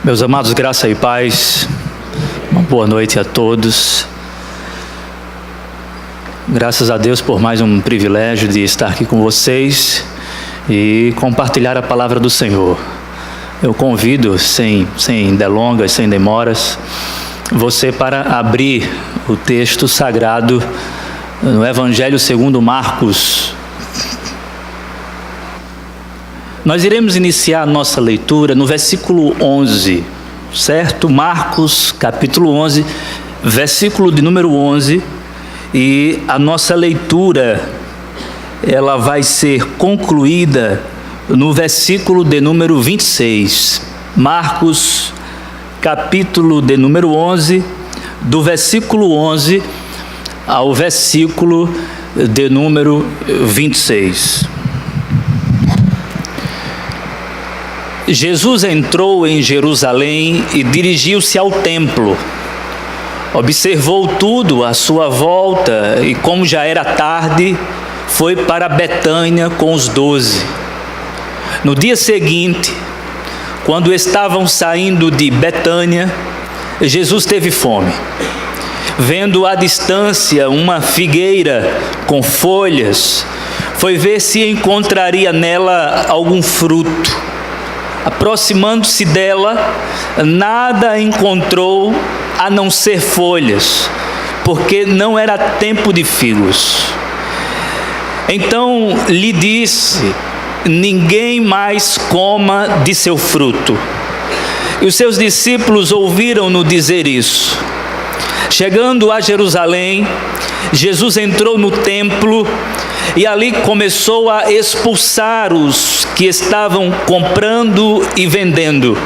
Meus amados, graça e paz, uma boa noite a todos. Graças a Deus por mais um privilégio de estar aqui com vocês e compartilhar a palavra do Senhor. Eu convido, sem delongas, sem demoras, você para abrir o texto sagrado no Evangelho segundo Marcos. Nós iremos iniciar a nossa leitura no versículo 11, certo? Marcos, capítulo 11, versículo de número 11, e a nossa leitura, ela vai ser concluída no versículo de número 26. Marcos, capítulo de número 11, do versículo 11 ao versículo de número 26. Jesus entrou em Jerusalém e dirigiu-se ao templo. Observou tudo à sua volta e, como já era tarde, foi para Betânia com os 12. No dia seguinte, quando estavam saindo de Betânia, Jesus teve fome. Vendo à distância uma figueira com folhas, foi ver se encontraria nela algum fruto. Aproximando-se dela, nada encontrou a não ser folhas, porque não era tempo de figos. Então lhe disse: ninguém mais coma de seu fruto. E os seus discípulos ouviram-no dizer isso. Chegando a Jerusalém, Jesus entrou no templo e ali começou a expulsar os que estavam comprando e vendendo.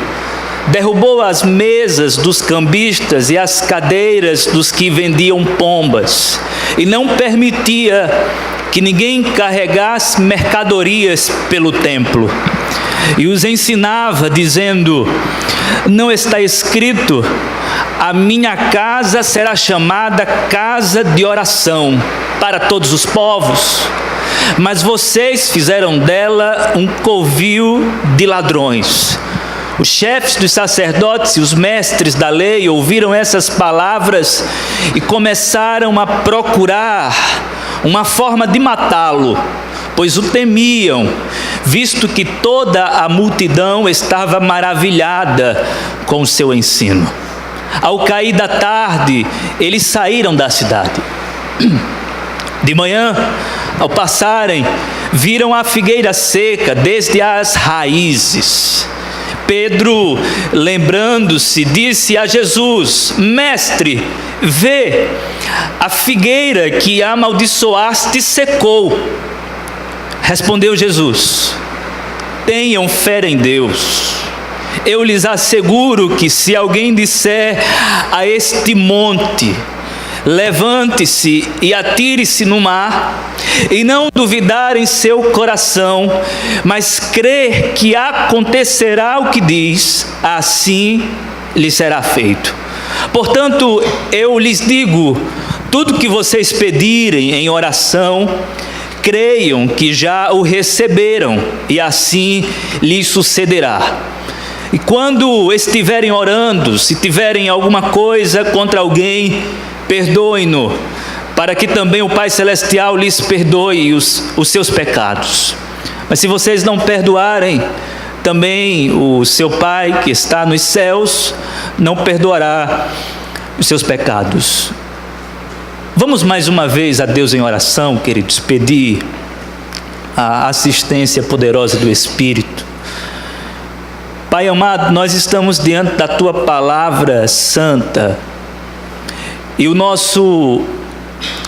Derrubou as mesas dos cambistas e as cadeiras dos que vendiam pombas, e não permitia que ninguém carregasse mercadorias pelo templo. E os ensinava, dizendo: não está escrito, a minha casa será chamada casa de oração para todos os povos? Mas vocês fizeram dela um covil de ladrões. Os chefes dos sacerdotes e os mestres da lei ouviram essas palavras e começaram a procurar uma forma de matá-lo, pois o temiam, visto que toda a multidão estava maravilhada com o seu ensino. Ao cair da tarde, eles saíram da cidade. De manhã, ao passarem, viram a figueira seca desde as raízes. Pedro, lembrando-se, disse a Jesus: Mestre, vê, a figueira que amaldiçoaste secou. Respondeu Jesus: tenham fé em Deus. Eu lhes asseguro que se alguém disser a este monte: levante-se e atire-se no mar, e não duvidar em seu coração, mas crer que acontecerá o que diz, assim lhe será feito. Portanto, eu lhes digo, tudo que vocês pedirem em oração, creiam que já o receberam, e assim lhes sucederá. E quando estiverem orando, se tiverem alguma coisa contra alguém, perdoem-no, para que também o Pai Celestial lhes perdoe os seus pecados. Mas se vocês não perdoarem, também o seu Pai que está nos céus não perdoará os seus pecados. Vamos mais uma vez a Deus em oração, queridos, pedir a assistência poderosa do Espírito. Pai amado, nós estamos diante da Tua Palavra Santa, e o nosso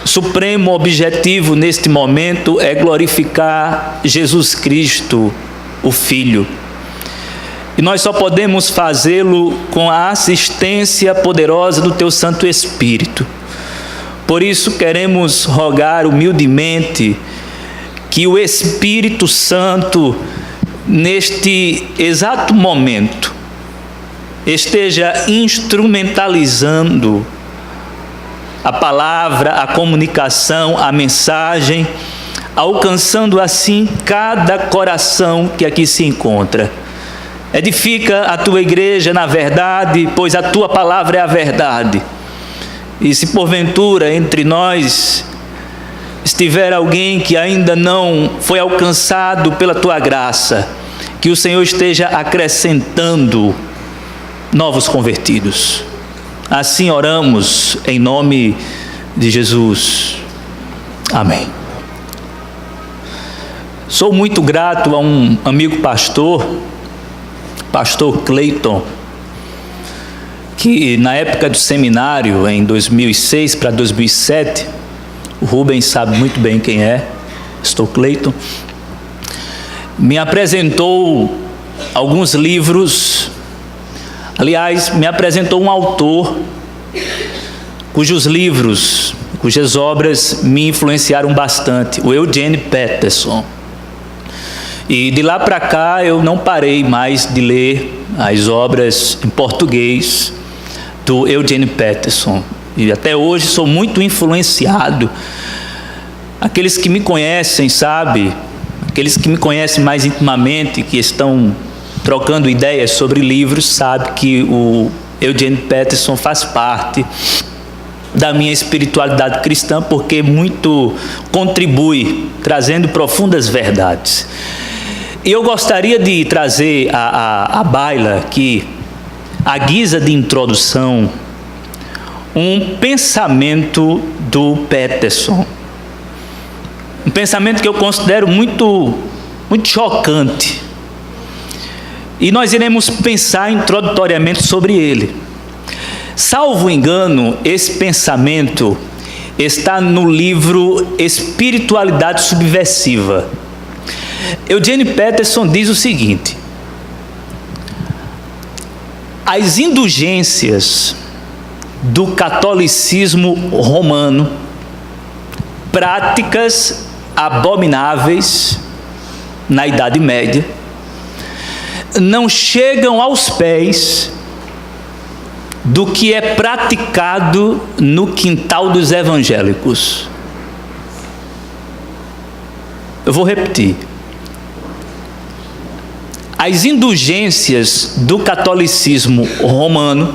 supremo objetivo neste momento é glorificar Jesus Cristo, o Filho. E nós só podemos fazê-lo com a assistência poderosa do Teu Santo Espírito. Por isso queremos rogar humildemente que o Espírito Santo, neste exato momento, esteja instrumentalizando a palavra, a comunicação, a mensagem, alcançando assim cada coração que aqui se encontra. Edifica a tua igreja na verdade, pois a tua palavra é a verdade. E se porventura entre nós estiver alguém que ainda não foi alcançado pela tua graça, que o Senhor esteja acrescentando novos convertidos. Assim oramos em nome de Jesus. Amém. Sou muito grato a um amigo pastor Cleiton, que na época do seminário, em 2006 para 2007, o Rubens sabe muito bem quem é, pastor Cleiton, me apresentou alguns livros, aliás, me apresentou um autor cujas obras me influenciaram bastante, o Eugene Peterson. E de lá para cá eu não parei mais de ler as obras em português do Eugene Peterson. E até hoje sou muito influenciado. Aqueles que me conhecem, sabe? Aqueles que me conhecem mais intimamente, que estão trocando ideias sobre livros, sabe que o Eugene Peterson faz parte da minha espiritualidade cristã, porque muito contribui, trazendo profundas verdades. E eu gostaria de trazer à baila aqui, à guisa de introdução, um pensamento do Peterson. Um pensamento que eu considero muito chocante. E nós iremos pensar introdutoriamente sobre ele. Salvo engano, esse pensamento está no livro Espiritualidade Subversiva. Eugene Peterson diz o seguinte: as indulgências do catolicismo romano, práticas abomináveis na Idade Média, não chegam aos pés do que é praticado no quintal dos evangélicos. Eu vou repetir. As indulgências do catolicismo romano,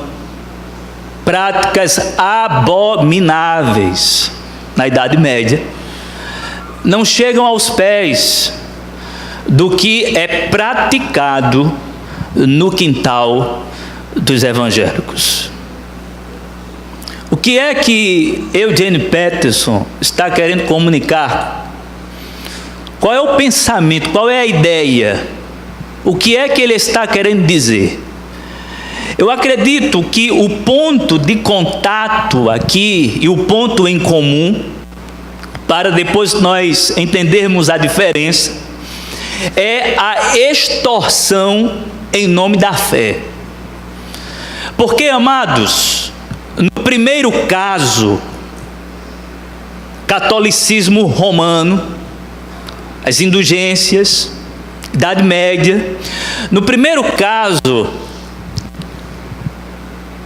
práticas abomináveis na Idade Média, não chegam aos pés do que é praticado no quintal dos evangélicos. O que é que Eugene Peterson está querendo comunicar? Qual é o pensamento? Qual é a ideia? O que é que ele está querendo dizer? Eu acredito que o ponto de contato aqui e o ponto em comum, para depois nós entendermos a diferença, é a extorsão em nome da fé. Porque, amados, no primeiro caso, catolicismo romano, as indulgências, Idade Média, no primeiro caso,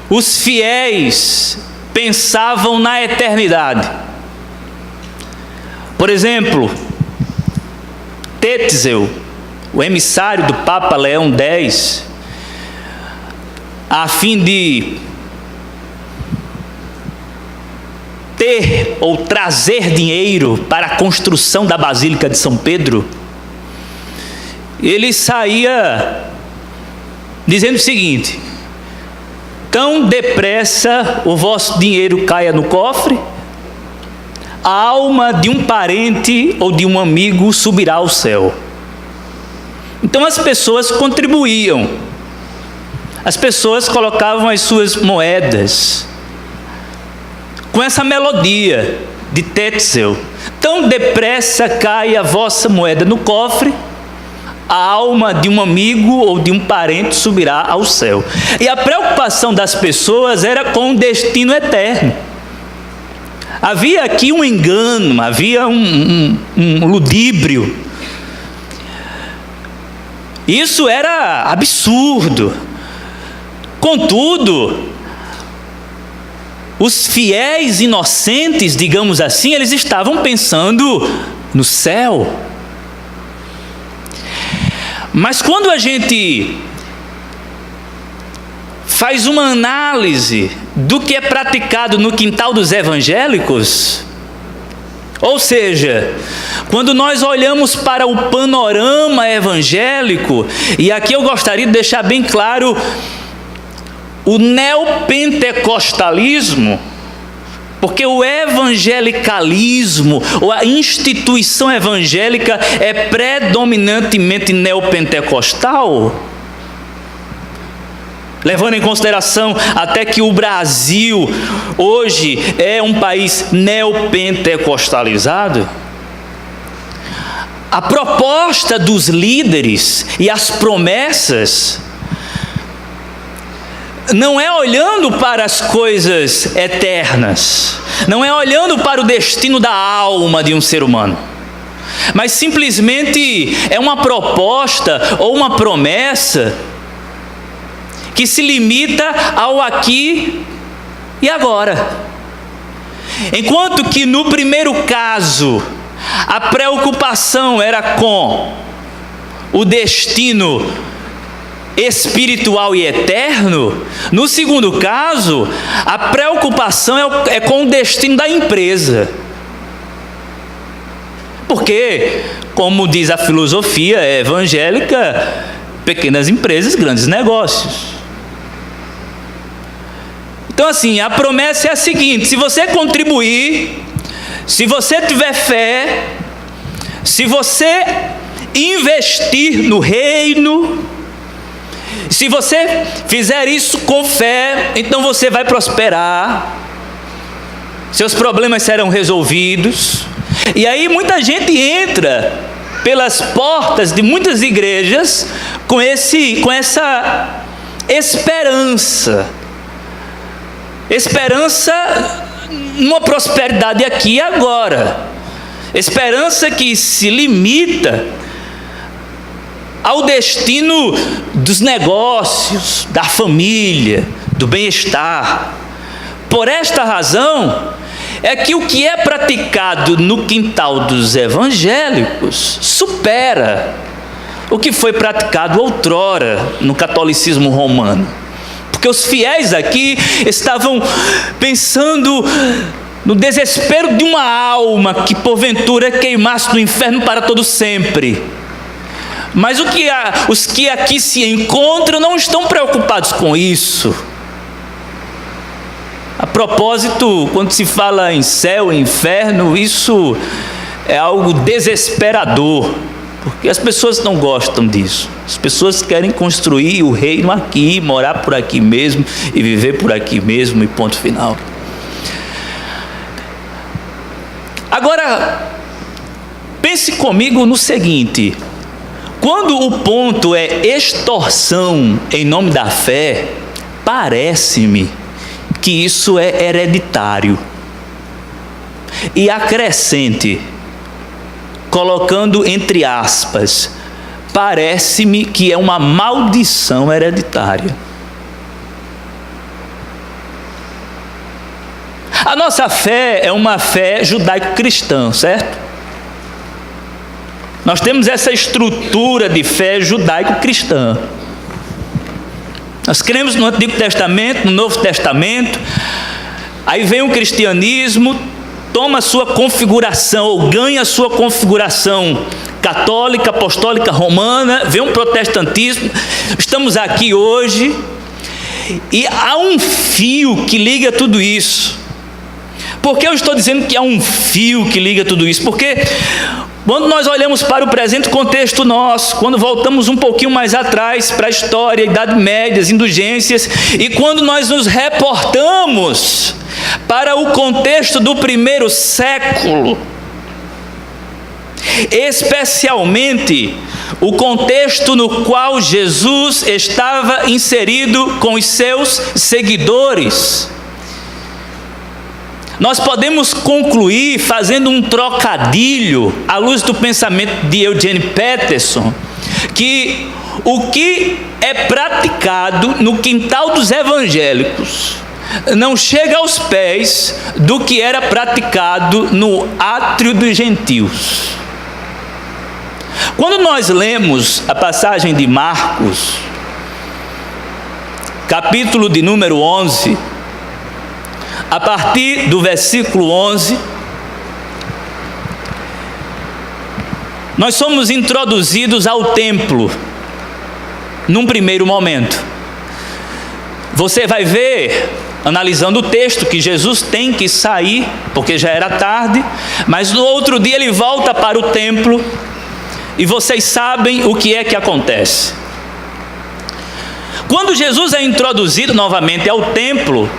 os fiéis pensavam na eternidade. Por exemplo, Tetzel, o emissário do Papa Leão X, a fim de ter ou trazer dinheiro para a construção da Basílica de São Pedro, ele saía dizendo o seguinte: tão depressa o vosso dinheiro caia no cofre, a alma de um parente ou de um amigo subirá ao céu. Então as pessoas contribuíam, as pessoas colocavam as suas moedas com essa melodia de Tetzel: tão depressa cai a vossa moeda no cofre, a alma de um amigo ou de um parente subirá ao céu. E a preocupação das pessoas era com o destino eterno. Havia aqui um engano, havia um ludíbrio. Isso era absurdo. Contudo, os fiéis inocentes, digamos assim, eles estavam pensando no céu. Mas quando a gente faz uma análise do que é praticado no quintal dos evangélicos, ou seja, quando nós olhamos para o panorama evangélico, e aqui eu gostaria de deixar bem claro, o neopentecostalismo, porque o evangelicalismo, ou a instituição evangélica é predominantemente neopentecostal, levando em consideração até que o Brasil hoje é um país neopentecostalizado. A proposta dos líderes e as promessas não é olhando para as coisas eternas, não é olhando para o destino da alma de um ser humano, mas simplesmente é uma proposta ou uma promessa que se limita ao aqui e agora. Enquanto que no primeiro caso, a preocupação era com o destino espiritual e eterno, no segundo caso, a preocupação é com o destino da empresa. Porque, como diz a filosofia evangélica, pequenas empresas, grandes negócios. Então assim, a promessa é a seguinte: se você contribuir, se você tiver fé, se você investir no reino, se você fizer isso com fé, então você vai prosperar, seus problemas serão resolvidos. E aí muita gente entra pelas portas de muitas igrejas com essa esperança numa prosperidade aqui e agora, esperança que se limita ao destino dos negócios, da família, do bem-estar. Por esta razão é que o que é praticado no quintal dos evangélicos supera o que foi praticado outrora no catolicismo romano. Porque os fiéis aqui estavam pensando no desespero de uma alma que porventura queimasse no inferno para todo sempre. Mas os que aqui se encontram não estão preocupados com isso. A propósito, quando se fala em céu e inferno, isso é algo desesperador, porque as pessoas não gostam disso. As pessoas querem construir o reino aqui, morar por aqui mesmo e viver por aqui mesmo, e ponto final. Agora, pense comigo no seguinte: quando o ponto é extorsão em nome da fé, parece-me que isso é hereditário. E acrescente, colocando entre aspas, parece-me que é uma maldição hereditária. A nossa fé é uma fé judaico-cristã, certo? Nós temos essa estrutura de fé judaico-cristã. Nós cremos no Antigo Testamento, no Novo Testamento. Aí vem o cristianismo, toma a sua configuração, ou ganha a sua configuração católica, apostólica, romana. Vem um protestantismo. Estamos aqui hoje e há um fio que liga tudo isso. Por que eu estou dizendo que há um fio que liga tudo isso? Porque quando nós olhamos para o presente contexto nosso, quando voltamos um pouquinho mais atrás para a história, Idade Média, as indulgências, e quando nós nos reportamos para o contexto do primeiro século, especialmente o contexto no qual Jesus estava inserido com os seus seguidores, nós podemos concluir fazendo um trocadilho à luz do pensamento de Eugene Peterson, que o que é praticado no quintal dos evangélicos não chega aos pés do que era praticado no átrio dos gentios. Quando nós lemos a passagem de Marcos, capítulo de número 11, a partir do versículo 11, nós somos introduzidos ao templo, num primeiro momento. Você vai ver, analisando o texto, que Jesus tem que sair, porque já era tarde, mas no outro dia ele volta para o templo, e vocês sabem o que é que acontece. Quando Jesus é introduzido novamente ao templo,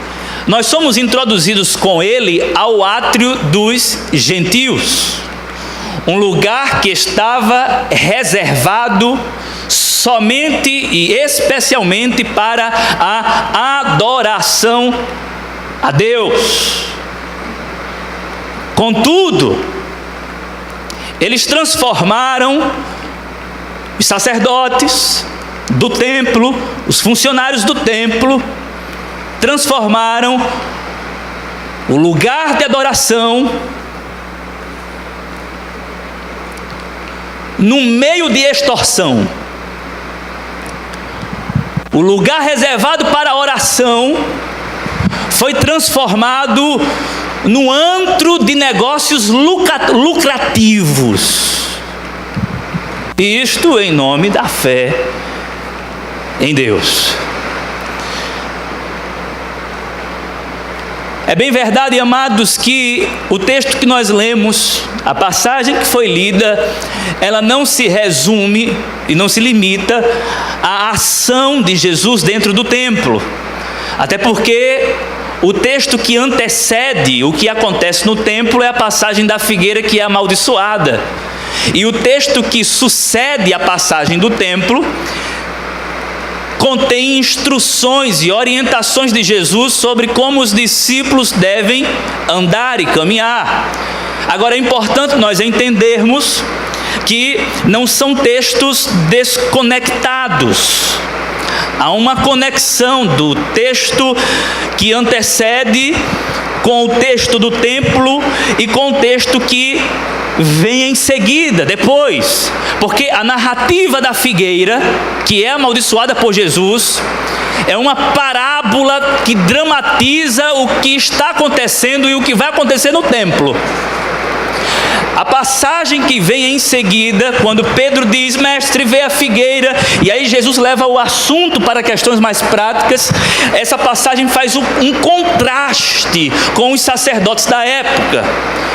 nós somos introduzidos com ele ao átrio dos gentios, um lugar que estava reservado somente e especialmente para a adoração a Deus. Contudo, eles transformaram os sacerdotes do templo, os funcionários do templo, transformaram o lugar de adoração num meio de extorsão. O lugar reservado para a oração foi transformado num antro de negócios lucrativos. Isto em nome da fé em Deus. É bem verdade, amados, que o texto que nós lemos, a passagem que foi lida, ela não se resume e não se limita à ação de Jesus dentro do templo. Até porque o texto que antecede o que acontece no templo é a passagem da figueira que é amaldiçoada. E o texto que sucede a passagem do templo contém instruções e orientações de Jesus sobre como os discípulos devem andar e caminhar. Agora é importante nós entendermos que não são textos desconectados. Há uma conexão do texto que antecede com o texto do templo e com o texto que vem em seguida, depois. Porque a narrativa da figueira, que é amaldiçoada por Jesus, é uma parábola que dramatiza o que está acontecendo e o que vai acontecer no templo. A passagem que vem em seguida, quando Pedro diz: mestre, vê a figueira, e aí Jesus leva o assunto para questões mais práticas, essa passagem faz um contraste com os sacerdotes da época.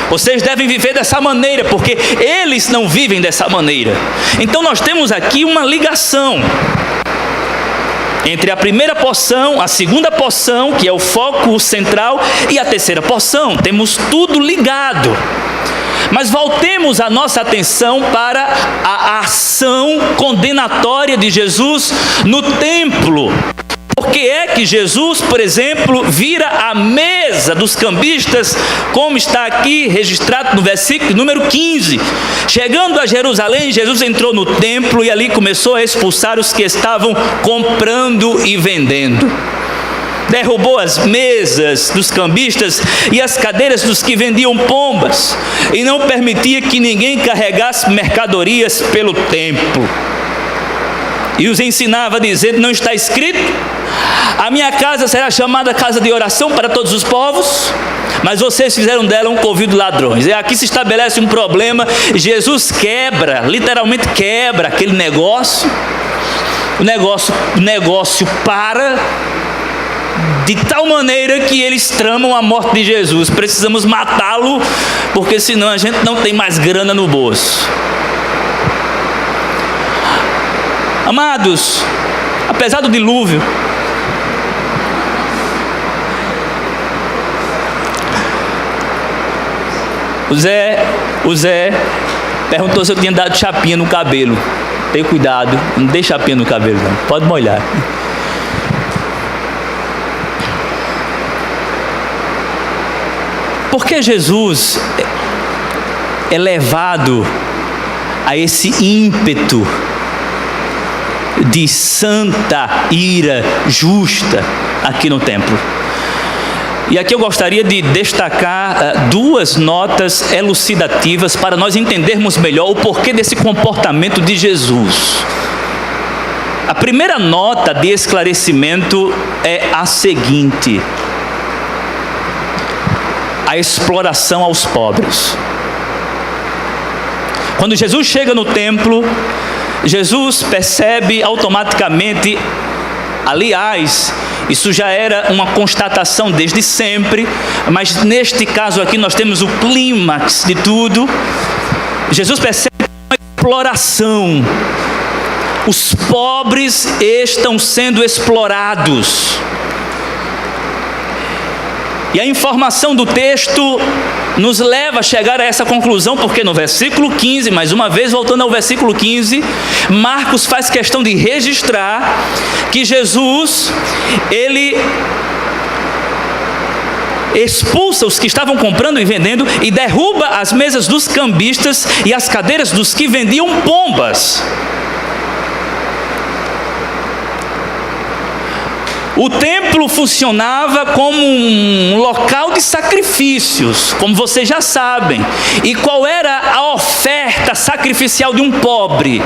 Vocês devem viver dessa maneira, porque eles não vivem dessa maneira. Então nós temos aqui uma ligação entre a primeira porção, a segunda porção, que é o foco central, e a terceira porção. Temos tudo ligado. Mas voltemos a nossa atenção para a ação condenatória de Jesus no templo. Por que é que Jesus, por exemplo, vira a mesa dos cambistas, como está aqui registrado no versículo número 15? Chegando a Jerusalém, Jesus entrou no templo e ali começou a expulsar os que estavam comprando e vendendo. Derrubou as mesas dos cambistas e as cadeiras dos que vendiam pombas, e não permitia que ninguém carregasse mercadorias pelo templo. E os ensinava dizendo: não está escrito, a minha casa será chamada casa de oração para todos os povos? Mas vocês fizeram dela um covil de ladrões. E aqui se estabelece um problema. Jesus quebra, literalmente quebra aquele negócio. O negócio para, de tal maneira que eles tramam a morte de Jesus. Precisamos matá-lo, porque senão a gente não tem mais grana no bolso. Amados, apesar do dilúvio, o Zé perguntou se eu tinha dado chapinha no cabelo. Tenha cuidado, não dê chapinha no cabelo não, pode molhar. Por que Jesus é levado a esse ímpeto de santa ira justa aqui no templo? E aqui eu gostaria de destacar duas notas elucidativas para nós entendermos melhor o porquê desse comportamento de Jesus. A primeira nota de esclarecimento é a seguinte: a exploração aos pobres. Quando Jesus chega no templo, Jesus percebe automaticamente, aliás, isso já era uma constatação desde sempre, mas neste caso aqui nós temos o clímax de tudo. Jesus percebe uma exploração. Os pobres estão sendo explorados. E a informação do texto nos leva a chegar a essa conclusão, porque no versículo 15, mais uma vez voltando ao versículo 15, Marcos faz questão de registrar que Jesus, ele expulsa os que estavam comprando e vendendo e derruba as mesas dos cambistas e as cadeiras dos que vendiam pombas. O templo funcionava como um local de sacrifícios, como vocês já sabem. E qual era a oferta sacrificial de um pobre?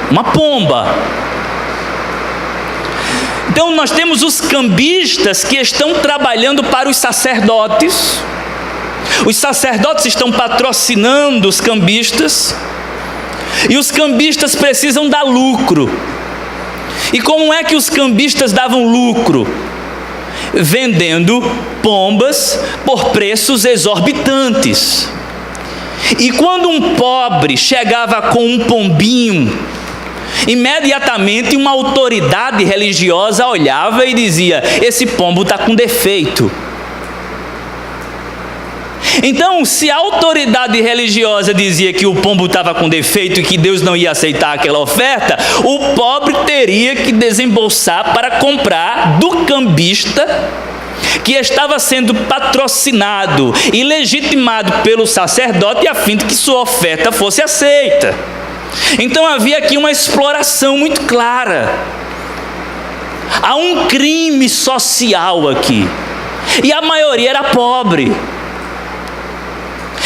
Uma pomba. Então nós temos os cambistas que estão trabalhando para os sacerdotes. Os sacerdotes estão patrocinando os cambistas. E os cambistas precisam dar lucro. E como é que os cambistas davam lucro? Vendendo pombas por preços exorbitantes. E quando um pobre chegava com um pombinho, imediatamente uma autoridade religiosa olhava e dizia: esse pombo está com defeito. Então, se a autoridade religiosa dizia que o pombo estava com defeito e que Deus não ia aceitar aquela oferta, o pobre teria que desembolsar para comprar do cambista, que estava sendo patrocinado e legitimado pelo sacerdote a fim de que sua oferta fosse aceita. Então havia aqui uma exploração muito clara. Há um crime social aqui, e a maioria era pobre.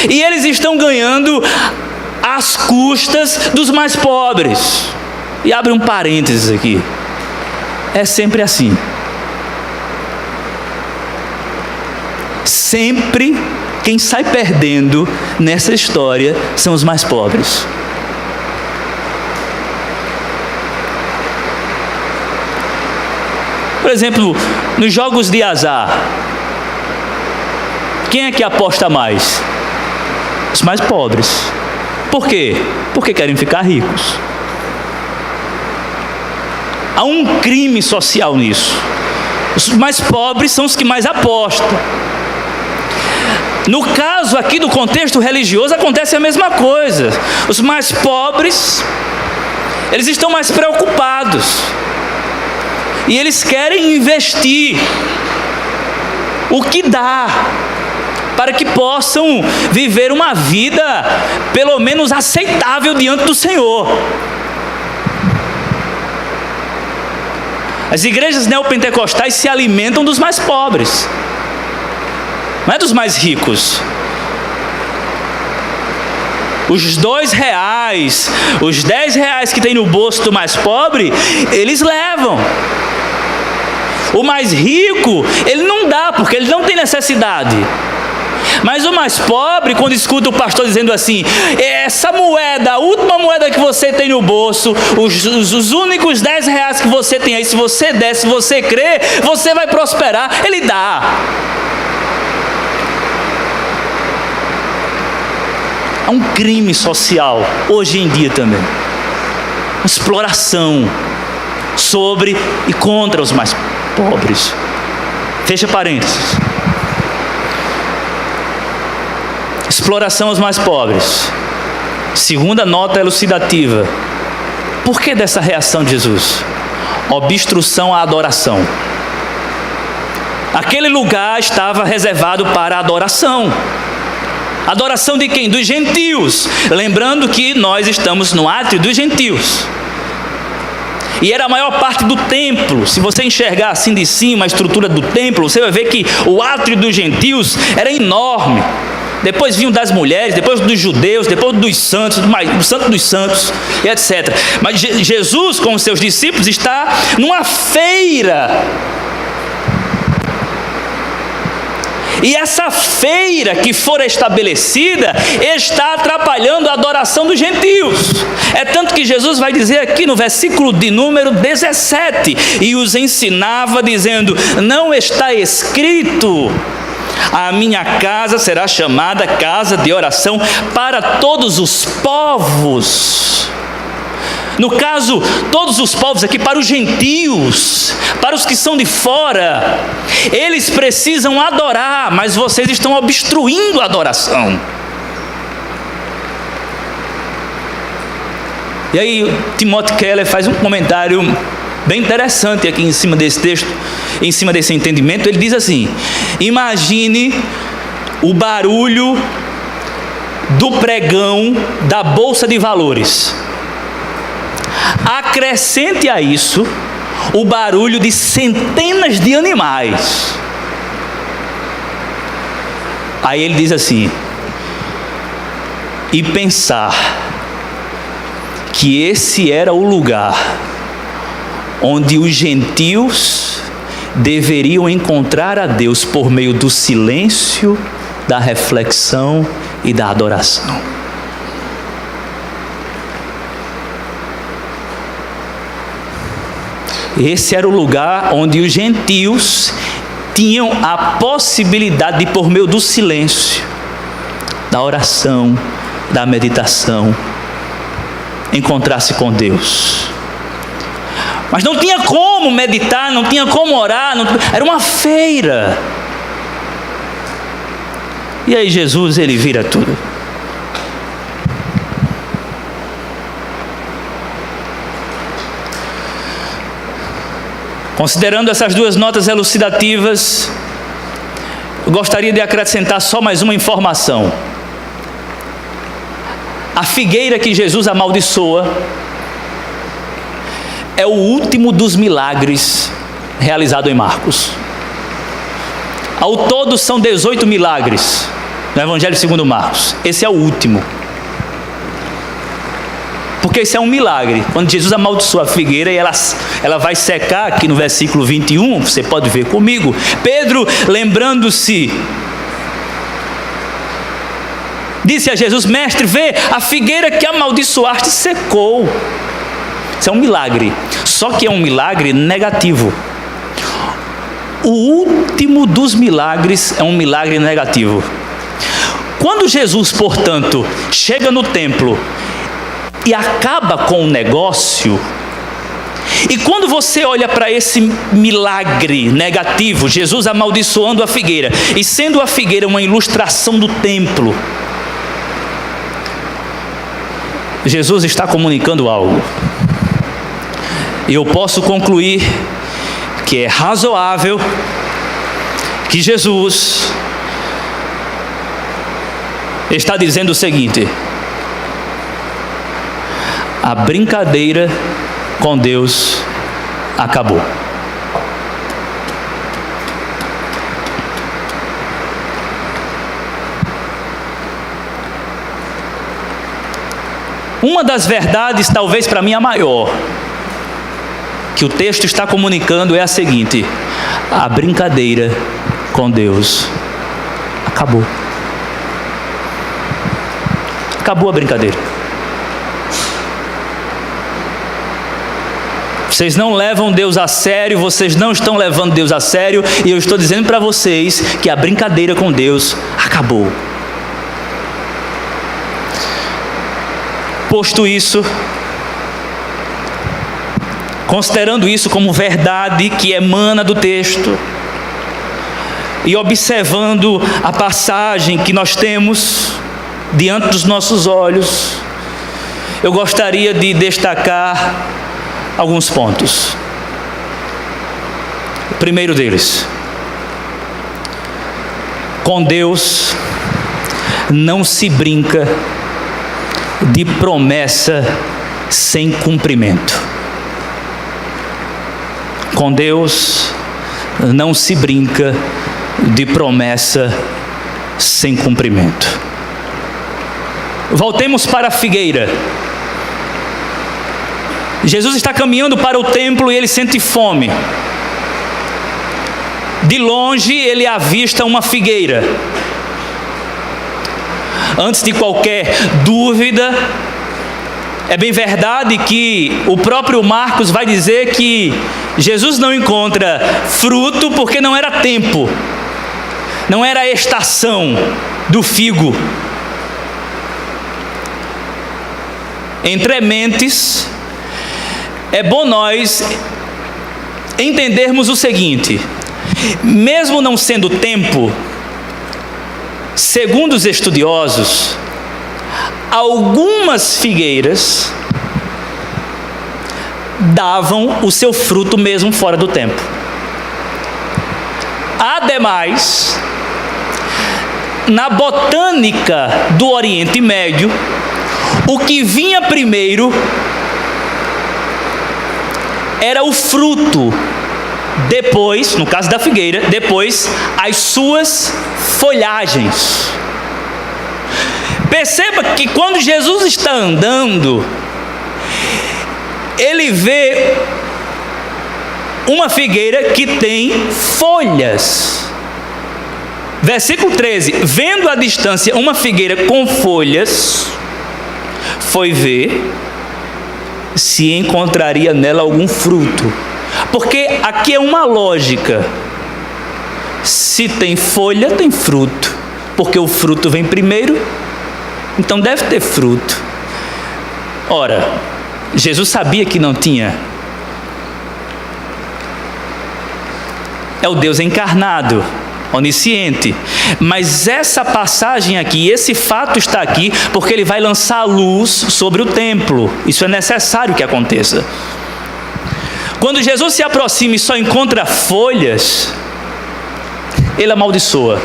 E eles estão ganhando às custas dos mais pobres. E abre um parênteses aqui. É sempre assim. Sempre quem sai perdendo nessa história são os mais pobres. Por exemplo, nos jogos de azar, quem é que aposta mais? Os mais pobres. Por quê? Porque querem ficar ricos. Há um crime social nisso. Os mais pobres são os que mais apostam. No caso aqui do contexto religioso acontece a mesma coisa. Os mais pobres, eles estão mais preocupados. E eles querem investir o que dá, para que possam viver uma vida pelo menos aceitável diante do Senhor. As igrejas neopentecostais se alimentam dos mais pobres, não é dos mais ricos. Os R$2, os R$10 que tem no bolso do mais pobre, eles levam. O mais rico, ele não dá, porque ele não tem necessidade. Mas o mais pobre, quando escuta o pastor dizendo assim: essa moeda, a última moeda que você tem no bolso, os únicos R$10 que você tem aí, se você der, se você crer, você vai prosperar, ele dá. Há um crime social, hoje em dia também. Uma exploração sobre e contra os mais pobres. Fecha parênteses. Exploração aos mais pobres. Segunda nota elucidativa. Por que dessa reação de Jesus? Obstrução à adoração. Aquele lugar estava reservado para a adoração. Adoração de quem? Dos gentios. Lembrando que nós estamos no átrio dos gentios. E era a maior parte do templo. Se você enxergar assim de cima a estrutura do templo, você vai ver que o átrio dos gentios era enorme. depois vinham das mulheres, depois dos judeus, depois dos santos, do santo dos santos, e etc. Mas Jesus, com os seus discípulos, está numa feira. E essa feira que for estabelecida está atrapalhando a adoração dos gentios. É tanto que Jesus vai dizer aqui no versículo de número 17: e os ensinava dizendo: não está escrito, a minha casa será chamada casa de oração para todos os povos. No caso, todos os povos aqui, para os gentios, para os que são de fora, eles precisam adorar, mas vocês estão obstruindo a adoração. E aí, Timothy Keller faz um comentário bem interessante aqui em cima desse texto, em cima desse entendimento. Ele diz assim: imagine o barulho do pregão da Bolsa de Valores. Acrescente a isso o barulho de centenas de animais. Aí ele diz assim: e pensar que esse era o lugar onde os gentios deveriam encontrar a Deus por meio do silêncio, da reflexão e da adoração. Esse era o lugar onde os gentios tinham a possibilidade de, por meio do silêncio, da oração, da meditação, encontrar-se com Deus. Mas não tinha como meditar, não tinha como orar, era uma feira. E aí Jesus, ele vira tudo. Considerando essas duas notas elucidativas, eu gostaria de acrescentar só mais uma informação. A figueira que Jesus amaldiçoa é o último dos milagres realizados em Marcos. Ao todo são 18 milagres no Evangelho segundo Marcos. Esse é o último. Porque isso é um milagre. Quando Jesus amaldiçoa a figueira e ela vai secar, aqui no versículo 21, você pode ver comigo. Pedro, lembrando-se, disse a Jesus: mestre, vê, a figueira que amaldiçoaste secou. Isso é um milagre. Só que é um milagre negativo. O último dos milagres é um milagre negativo. Quando Jesus, portanto, chega no templo e acaba com o negócio, e quando você olha para esse milagre negativo, Jesus amaldiçoando a figueira, e sendo a figueira uma ilustração do templo, Jesus está comunicando algo. E eu posso concluir que é razoável que Jesus está dizendo o seguinte: a brincadeira com Deus acabou. Uma das verdades, talvez para mim a maior, que o texto está comunicando é a seguinte: a brincadeira com Deus acabou. Acabou a brincadeira. Vocês não levam Deus a sério, vocês não estão levando Deus a sério, e eu estou dizendo para vocês que a brincadeira com Deus acabou. Posto isso, considerando isso como verdade que emana do texto, e observando a passagem que nós temos diante dos nossos olhos, eu gostaria de destacar alguns pontos. O primeiro deles: com Deus não se brinca de promessa sem cumprimento. Com Deus não se brinca de promessa sem cumprimento. Voltemos para a figueira. Jesus está caminhando para o templo e ele sente fome. De longe ele avista uma figueira. Antes de qualquer dúvida, é bem verdade que o próprio Marcos vai dizer que Jesus não encontra fruto porque não era tempo, não era a estação do figo. Entre mentes, é bom nós entendermos o seguinte: mesmo não sendo tempo, segundo os estudiosos, algumas figueiras davam o seu fruto mesmo fora do tempo. Ademais, na botânica do Oriente Médio, o que vinha primeiro era o fruto, depois, no caso da figueira, depois as suas folhagens. Perceba que quando Jesus está andando, ele vê uma figueira que tem folhas. Versículo 13: vendo à distância uma figueira com folhas, foi ver se encontraria nela algum fruto. Porque aqui é uma lógica: se tem folha, tem fruto, porque o fruto vem primeiro, então deve ter fruto. Ora, Jesus sabia que não tinha. É o Deus encarnado, onisciente. Mas essa passagem aqui, esse fato está aqui porque ele vai lançar luz sobre o templo. Isso é necessário que aconteça. Quando Jesus se aproxima e só encontra folhas, ele amaldiçoa.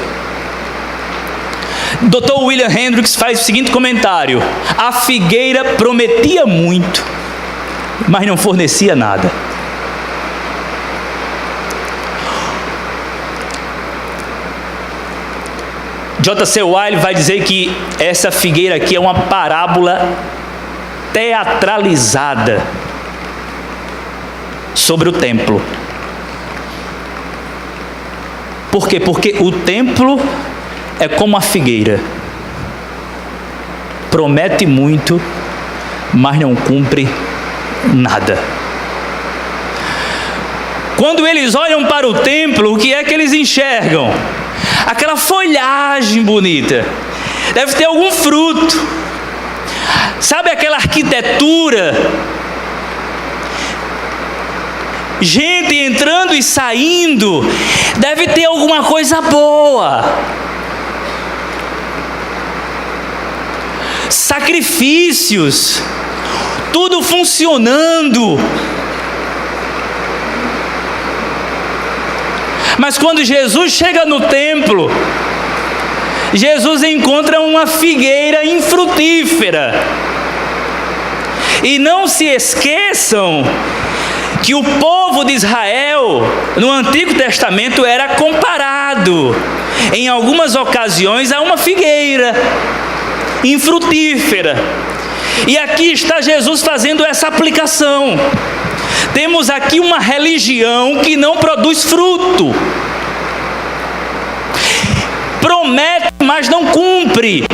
Dr. William Hendricks faz o seguinte comentário: a figueira prometia muito, mas não fornecia nada. J.C. Ryle vai dizer que essa figueira aqui é uma parábola teatralizada sobre o templo. Por quê? Porque o templo é como a figueira. Promete muito, mas não cumpre nada. Quando eles olham para o templo, o que é que eles enxergam? Aquela folhagem bonita. Deve ter algum fruto. Sabe aquela arquitetura? Gente entrando e saindo. Deve ter alguma coisa boa. Sacrifícios. Tudo funcionando. Mas quando Jesus chega no templo, Jesus encontra uma figueira infrutífera. E não se esqueçam que o povo de Israel, no Antigo Testamento, era comparado, em algumas ocasiões, a uma figueira infrutífera. E aqui está Jesus fazendo essa aplicação. Temos aqui uma religião que não produz fruto. Promete, mas não cumpre.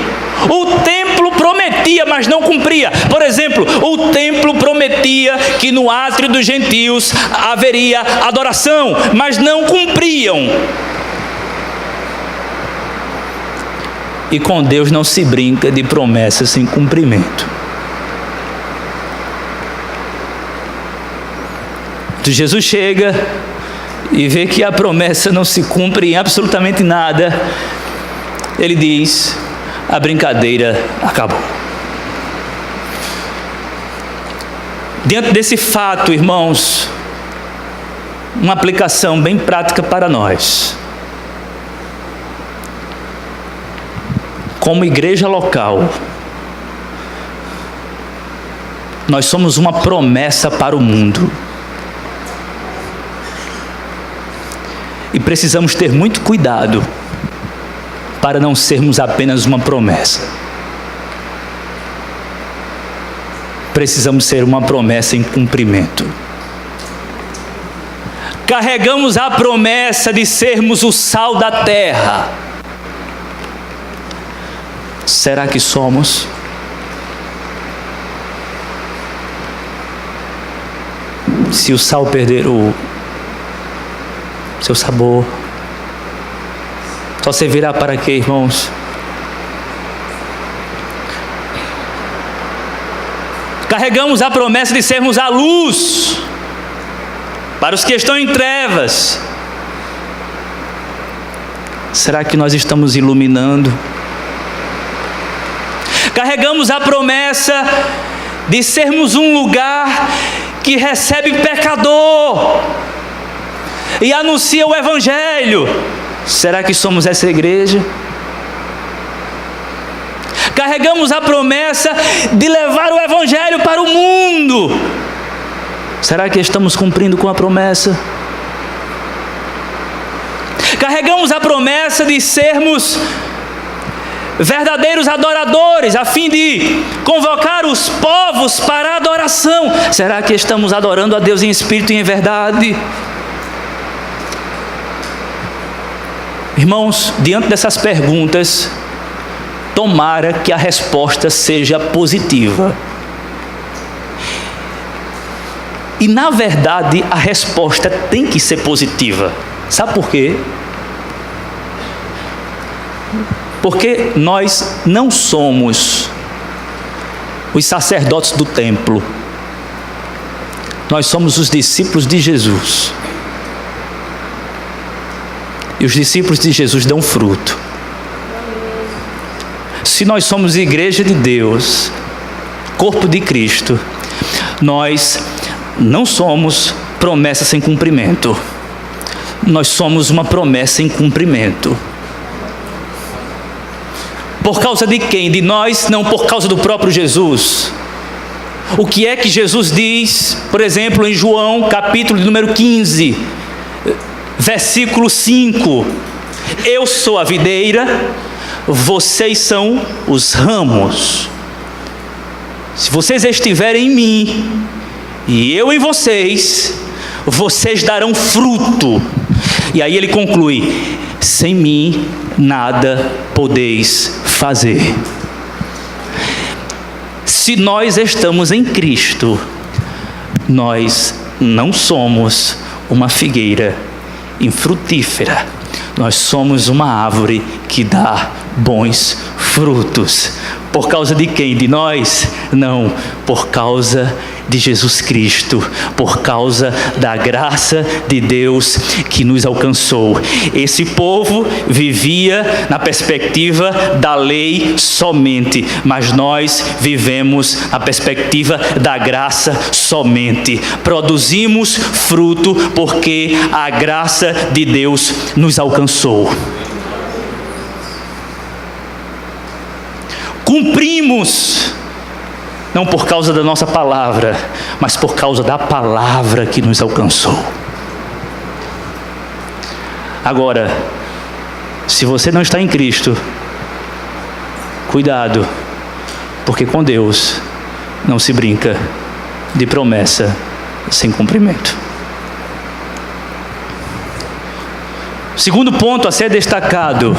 O templo prometia, mas não cumpria. Por exemplo, o templo prometia que no átrio dos gentios haveria adoração, mas não cumpriam. E com Deus não se brinca de promessas sem cumprimento. Então Jesus chega e vê que a promessa não se cumpre em absolutamente nada. Ele diz: a brincadeira acabou. Diante desse fato, irmãos, uma aplicação bem prática para nós. Como igreja local, nós somos uma promessa para o mundo. E precisamos ter muito cuidado para não sermos apenas uma promessa. Precisamos ser uma promessa em cumprimento. Carregamos a promessa de sermos o sal da terra. Será que somos? Se o sal perder o seu sabor, só servirá para quê, irmãos? Carregamos a promessa de sermos a luz para os que estão em trevas. Será que nós estamos iluminando? Carregamos a promessa de sermos um lugar que recebe pecador e anuncia o Evangelho. Será que somos essa igreja? Carregamos a promessa de levar o Evangelho para o mundo. Será que estamos cumprindo com a promessa? Carregamos a promessa de sermos verdadeiros adoradores, a fim de convocar os povos para a adoração. Será que estamos adorando a Deus em espírito e em verdade? Irmãos, diante dessas perguntas, tomara que a resposta seja positiva. E na verdade a resposta tem que ser positiva. Sabe por quê? Porque nós não somos os sacerdotes do templo. Nós somos os discípulos de Jesus. E os discípulos de Jesus dão fruto. Se nós somos igreja de Deus, corpo de Cristo, nós não somos promessa sem cumprimento. Nós somos uma promessa em cumprimento. Por causa de quem? De nós? Não, por causa do próprio Jesus. O que é que Jesus diz, por exemplo, em João, capítulo número 15, versículo 5. Eu sou a videira, vocês são os ramos. Se vocês estiverem em mim e eu em vocês, vocês darão fruto. E aí ele conclui: sem mim nada podeis fazer. Se nós estamos em Cristo, nós não somos uma figueira infrutífera. Nós somos uma árvore que dá bons frutos. Por causa de quem? De nós? Não, por causa de Jesus Cristo, por causa da graça de Deus que nos alcançou. Esse povo vivia na perspectiva da lei somente, mas nós vivemos na perspectiva da graça somente. Produzimos fruto porque a graça de Deus nos alcançou. Cumprimos, não por causa da nossa palavra, mas por causa da palavra que nos alcançou. Agora, se você não está em Cristo, cuidado, porque com Deus não se brinca de promessa sem cumprimento. Segundo ponto a ser destacado: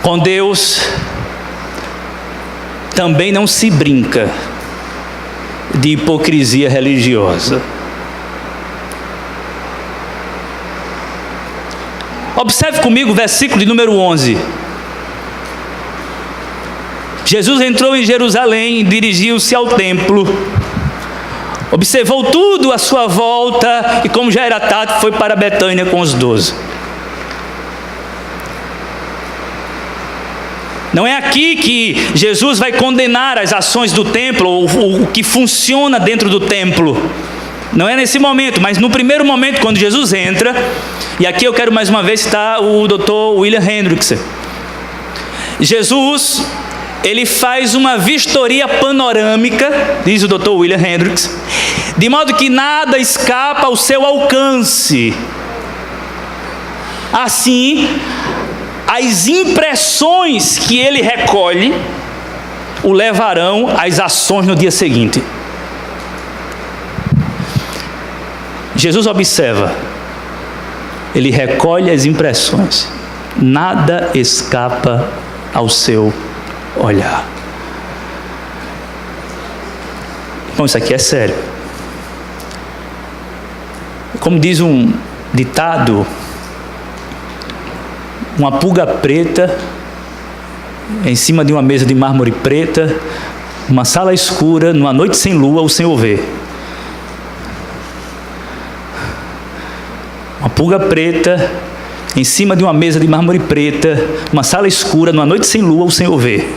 com Deus também não se brinca de hipocrisia religiosa. Observe comigo o versículo de número 11. Jesus entrou em Jerusalém e dirigiu-se ao templo. Observou tudo à sua volta e, como já era tarde, foi para Betânia com os 12. Não é aqui que Jesus vai condenar as ações do templo, ou o que funciona dentro do templo. Não é nesse momento, mas no primeiro momento, quando Jesus entra, e aqui eu quero mais uma vez citar o Dr. William Hendricks. Jesus, ele faz uma vistoria panorâmica, diz o Dr. William Hendricks, de modo que nada escapa ao seu alcance. assim, as impressões que ele recolhe o levarão às ações no dia seguinte. Jesus observa, ele recolhe as impressões, nada escapa ao seu olhar. Bom, isso aqui é sério. Como diz um ditado, uma pulga preta em cima de uma mesa de mármore preta, uma sala escura, numa noite sem lua, o Senhor vê. Uma pulga preta em cima de uma mesa de mármore preta, uma sala escura, numa noite sem lua, o Senhor vê.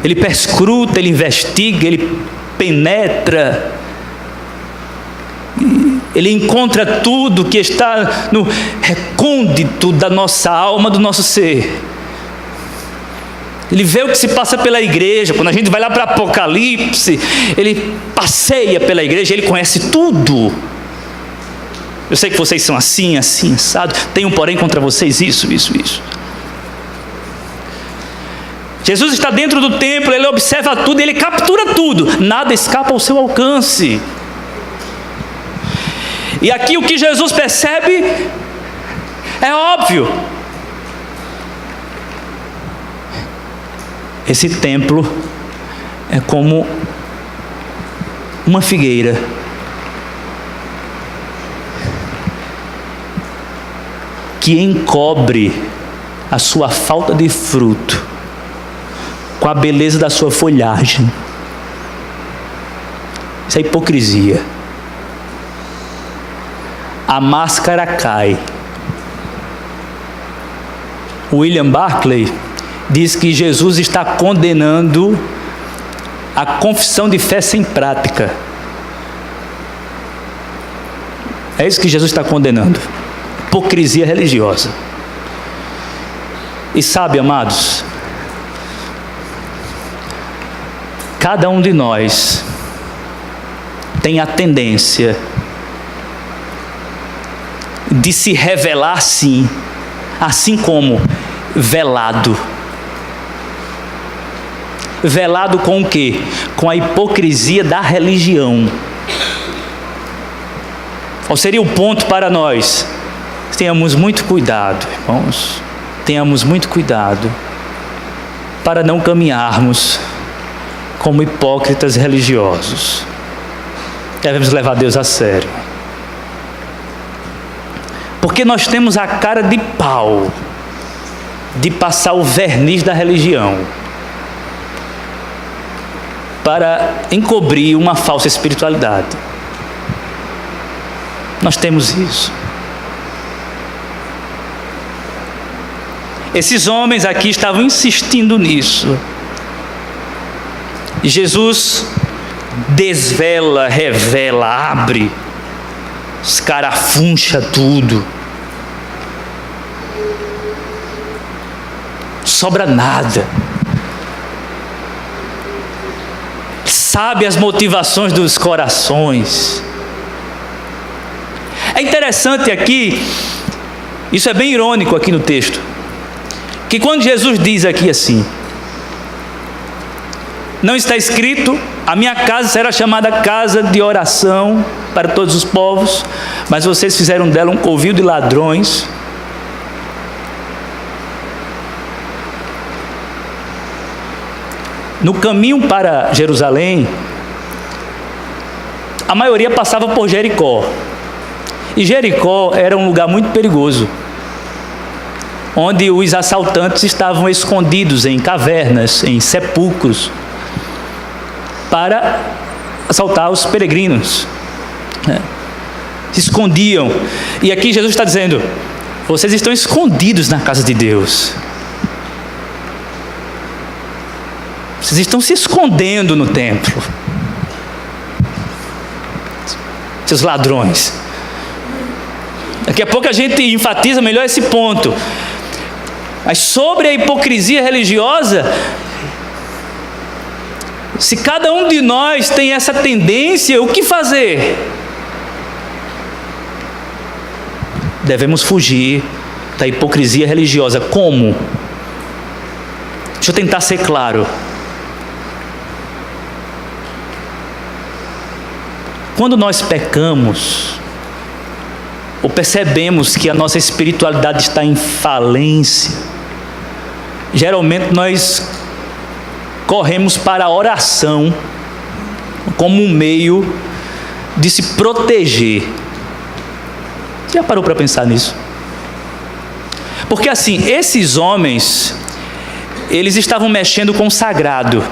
Ele perscruta, ele investiga, ele penetra, ele encontra tudo que está no recôndito da nossa alma, do nosso ser. Ele vê o que se passa pela igreja. Quando a gente vai lá para Apocalipse, ele passeia pela igreja, ele conhece tudo. Eu sei que vocês são assim, assado. Tenho, porém, contra vocês isso. Jesus está dentro do templo, ele observa tudo, ele captura tudo. Nada escapa ao seu alcance. E aqui o que Jesus percebe é óbvio. Esse templo é como uma figueira que encobre a sua falta de fruto com a beleza da sua folhagem. Isso é hipocrisia. A máscara cai. William Barclay diz que Jesus está condenando a confissão de fé sem prática. É isso que Jesus está condenando. Hipocrisia religiosa. E sabe, amados, cada um de nós tem a tendência de se revelar sim, assim como velado. Velado com o quê? Com a hipocrisia da religião. Qual seria o ponto para nós? Tenhamos muito cuidado, irmãos. Tenhamos muito cuidado para não caminharmos como hipócritas religiosos. Devemos levar Deus a sério. Porque nós temos a cara de pau de passar o verniz da religião para encobrir uma falsa espiritualidade. Nós temos isso. Esses homens aqui estavam insistindo nisso. E Jesus desvela, revela, abre, escarafuncha tudo. Sobra nada. Sabe as motivações dos corações. É interessante aqui, isso é bem irônico aqui no texto, que quando Jesus diz aqui assim: não está escrito, a minha casa será chamada casa de oração para todos os povos, mas vocês fizeram dela um covil de ladrões. No caminho para Jerusalém, a maioria passava por Jericó. E Jericó era um lugar muito perigoso, onde os assaltantes estavam escondidos em cavernas, em sepulcros, para assaltar os peregrinos. Se escondiam. E aqui Jesus está dizendo: vocês estão escondidos na casa de Deus. Vocês estão se escondendo no templo, seus ladrões. Daqui a pouco a gente enfatiza melhor esse ponto. Mas sobre a hipocrisia religiosa, se cada um de nós tem essa tendência, o que fazer? devemos fugir da hipocrisia religiosa. Como? Deixa eu tentar ser claro. Quando nós pecamos, ou percebemos que a nossa espiritualidade está em falência, geralmente nós corremos para a oração como um meio de se proteger. Você já parou para pensar nisso? Porque assim, esses homens, eles estavam mexendo com o sagrado.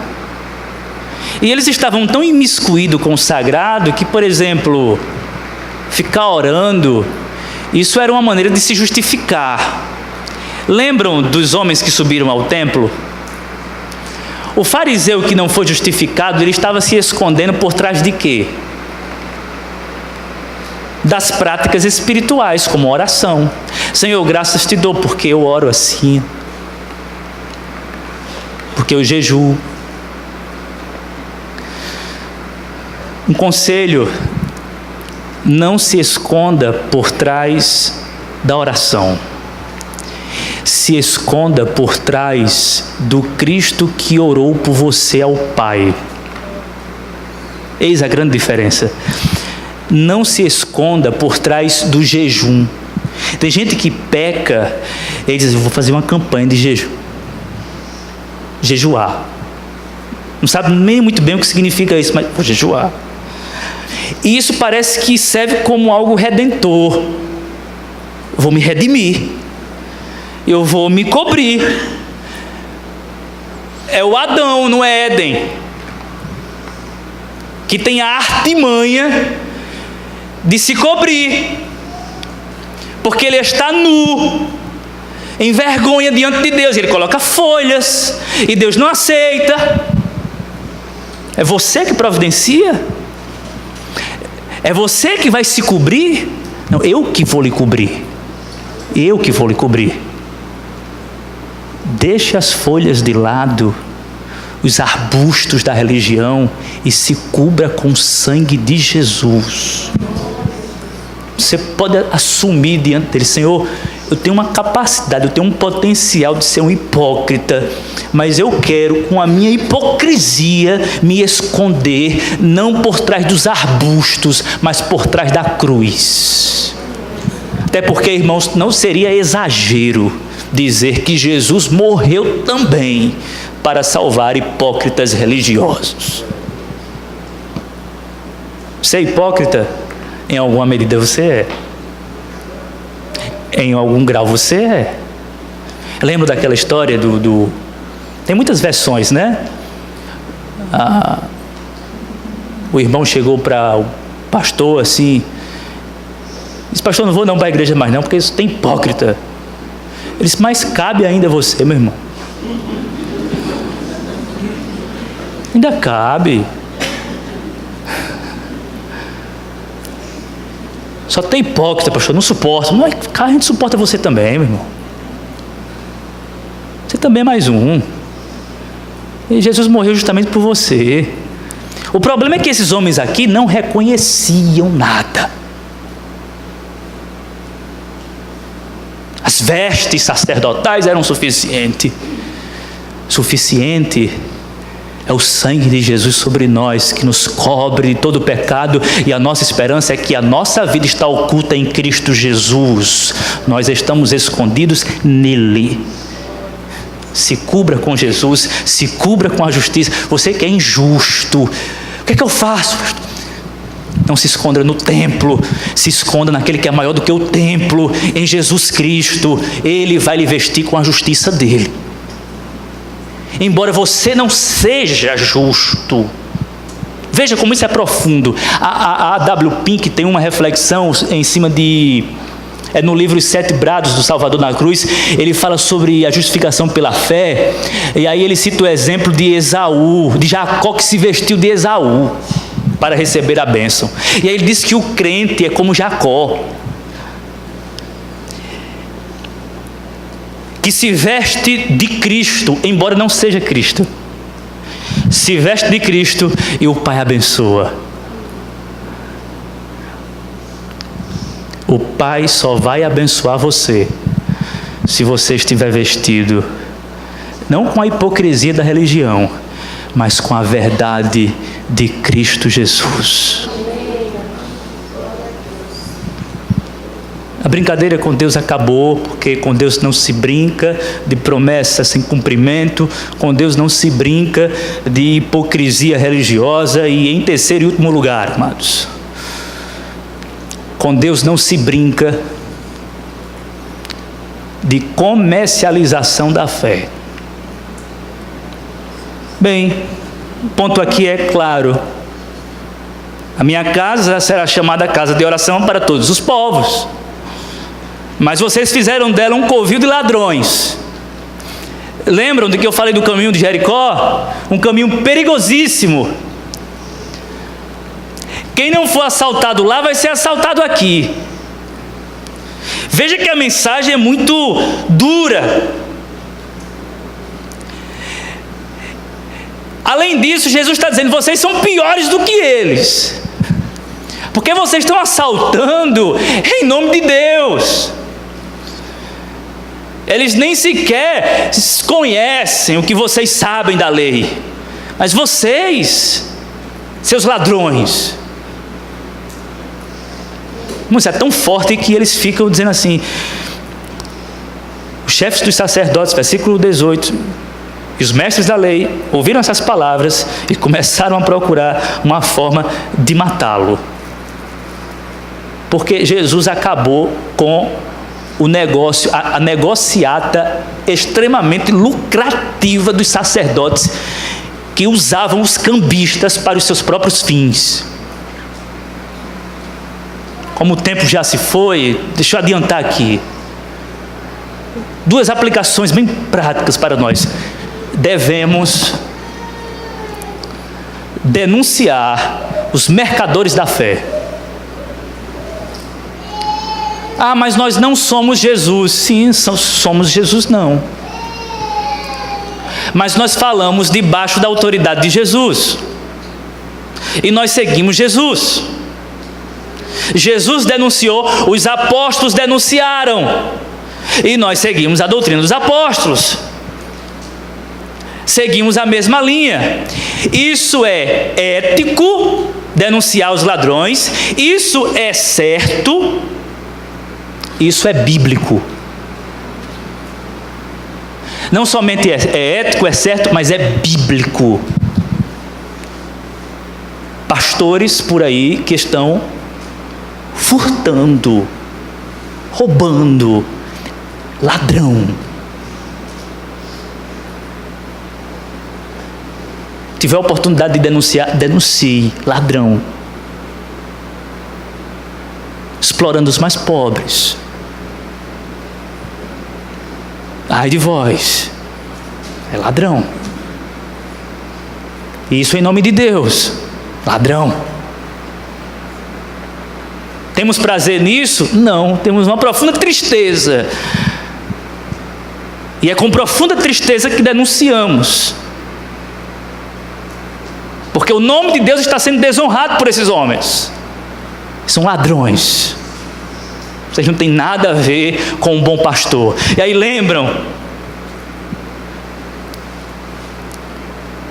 E eles estavam tão imiscuídos com o sagrado que, por exemplo, ficar orando, isso era uma maneira de se justificar. Lembram dos homens que subiram ao templo? O fariseu que não foi justificado, ele estava se escondendo por trás de quê? Das práticas espirituais, como oração. Senhor, graças te dou porque eu oro assim, porque eu jejuo. Um conselho: não se esconda por trás da oração. Se esconda por trás do Cristo que orou por você ao Pai. Eis a grande diferença. Não se esconda por trás do jejum. Tem gente que peca e diz: eu vou fazer uma campanha de jejum. Jejuar. Não sabe nem muito bem o que significa isso, mas vou jejuar. E isso parece que serve como algo redentor. Vou me redimir. Eu vou me cobrir. É o Adão no Éden que tem a artimanha de se cobrir, porque ele está nu, em vergonha diante de Deus. Ele coloca folhas e Deus não aceita. É você que providencia? É você que vai se cobrir? Não, eu que vou lhe cobrir. Eu que vou lhe cobrir. Deixe as folhas de lado, os arbustos da religião, e se cubra com o sangue de Jesus. Você pode assumir diante dele: Senhor, eu tenho uma capacidade, eu tenho um potencial de ser um hipócrita, mas eu quero, com a minha hipocrisia, me esconder, não por trás dos arbustos, mas por trás da cruz. Até porque, irmãos, não seria exagero dizer que Jesus morreu também para salvar hipócritas religiosos. Você é hipócrita? Em alguma medida você é. Em algum grau você é. Lembro daquela história Tem muitas versões, né? O irmão chegou para o pastor assim, disse: pastor, não vou não para a igreja mais não, porque isso tem hipócrita. Ele disse: mas cabe ainda você, meu irmão. Ainda cabe. Só tem hipócrita, pastor, não suporta. Mas a gente suporta você também, meu irmão. Você também é mais um. E Jesus morreu justamente por você. O problema é que esses homens aqui não reconheciam nada. As vestes sacerdotais eram suficientes. Suficiente é o sangue de Jesus sobre nós, que nos cobre de todo pecado, e a nossa esperança é que a nossa vida está oculta em Cristo Jesus. Nós estamos escondidos nele. Se cubra com Jesus, se cubra com a justiça. Você que é injusto, o que é que eu faço? Não se esconda no templo, se esconda naquele que é maior do que o templo, em Jesus Cristo. Ele vai lhe vestir com a justiça dele. Embora você não seja justo. Veja como isso é profundo. A A.W. Pink tem uma reflexão em cima no livro Os 7 Brados do Salvador na Cruz. Ele fala sobre a justificação pela fé, e aí ele cita o exemplo de Esaú, de Jacó, que se vestiu de Esaú para receber a bênção. E aí ele diz que o crente é como Jacó, que se veste de Cristo, embora não seja Cristo. Se veste de Cristo e o Pai abençoa. O Pai só vai abençoar você se você estiver vestido, não com a hipocrisia da religião, mas com a verdade de Cristo Jesus. A brincadeira com Deus acabou, porque com Deus não se brinca de promessas sem cumprimento, com Deus não se brinca de hipocrisia religiosa e, em terceiro e último lugar, amados, com Deus não se brinca de comercialização da fé. Bem, o ponto aqui é claro. A minha casa será chamada casa de oração para todos os povos. Mas vocês fizeram dela um covil de ladrões. Lembram de que eu falei do caminho de Jericó? Um caminho perigosíssimo. Quem não for assaltado lá vai ser assaltado aqui. Veja que a mensagem é muito dura. Além disso, Jesus está dizendo: vocês são piores do que eles, porque vocês estão assaltando em nome de Deus. Eles nem sequer conhecem o que vocês sabem da lei, mas vocês, seus ladrões. Isso é tão forte que eles ficam dizendo assim, os chefes dos sacerdotes, versículo 18, e os mestres da lei ouviram essas palavras e começaram a procurar uma forma de matá-lo, porque Jesus acabou com o negócio, a negociata extremamente lucrativa dos sacerdotes, que usavam os cambistas para os seus próprios fins. Como o tempo já se foi, deixa eu adiantar aqui. Duas aplicações bem práticas para nós. Devemos denunciar os mercadores da fé. Ah, mas nós não somos Jesus. Sim, somos Jesus não. Mas nós falamos debaixo da autoridade de Jesus. E nós seguimos Jesus. Jesus denunciou, os apóstolos denunciaram, e nós seguimos a doutrina dos apóstolos, seguimos a mesma linha. Isso é ético, denunciar os ladrões, isso é certo, isso é bíblico. Não somente é ético, é certo, mas é bíblico. Pastores por aí que estão furtando, roubando, ladrão. Tiver a oportunidade de denunciar, denuncie, ladrão. Explorando os mais pobres. Ai de vós, é ladrão. Isso em nome de Deus, ladrão. Temos prazer nisso? Não, temos uma profunda tristeza. E é com profunda tristeza que denunciamos. Porque o nome de Deus está sendo desonrado por esses homens. São ladrões. Vocês não têm nada a ver com um bom pastor. E aí lembram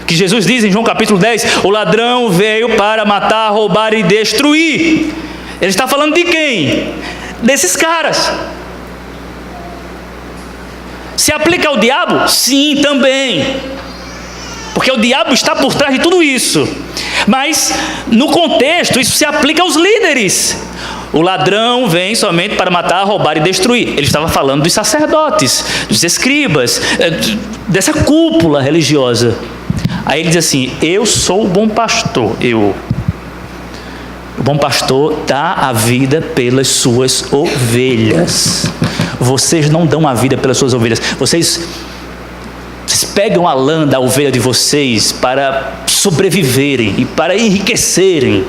que Jesus diz em João capítulo 10, o ladrão veio para matar, roubar e destruir. Ele está falando de quem? Desses caras. Se aplica ao diabo? Sim, também. Porque o diabo está por trás de tudo isso. Mas, no contexto, isso se aplica aos líderes. O ladrão vem somente para matar, roubar e destruir. Ele estava falando dos sacerdotes, dos escribas, dessa cúpula religiosa. Aí ele diz assim, eu sou o bom pastor, O bom pastor dá a vida pelas suas ovelhas. Vocês não dão a vida pelas suas ovelhas. Vocês pegam a lã da ovelha de vocês para sobreviverem e para enriquecerem.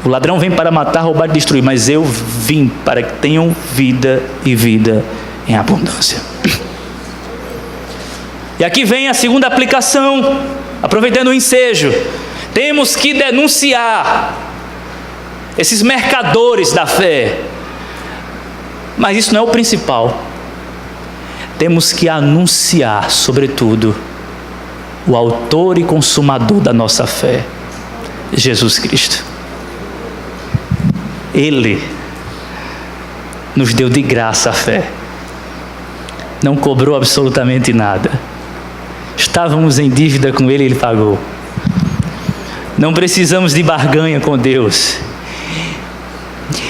O ladrão vem para matar, roubar e destruir, mas eu vim para que tenham vida e vida em abundância. E aqui vem a segunda aplicação, aproveitando o ensejo. Temos que denunciar esses mercadores da fé. Mas isso não é o principal. Temos que anunciar, sobretudo, o autor e consumador da nossa fé, Jesus Cristo. Ele nos deu de graça a fé. Não cobrou absolutamente nada. Estávamos em dívida com Ele, Ele pagou. Não precisamos de barganha com Deus.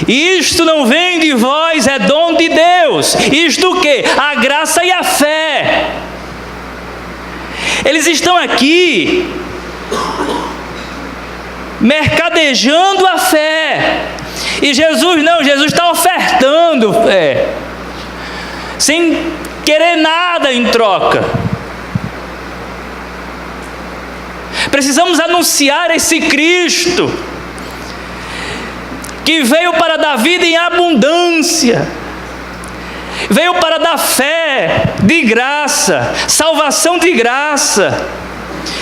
Isto não vem de vós, é dom de Deus. Isto o quê? A graça e a fé. Eles estão aqui mercadejando a fé. E Jesus não, Jesus está ofertando fé, sem querer nada em troca. Precisamos anunciar esse Cristo que veio para dar vida em abundância, veio para dar fé de graça, salvação de graça,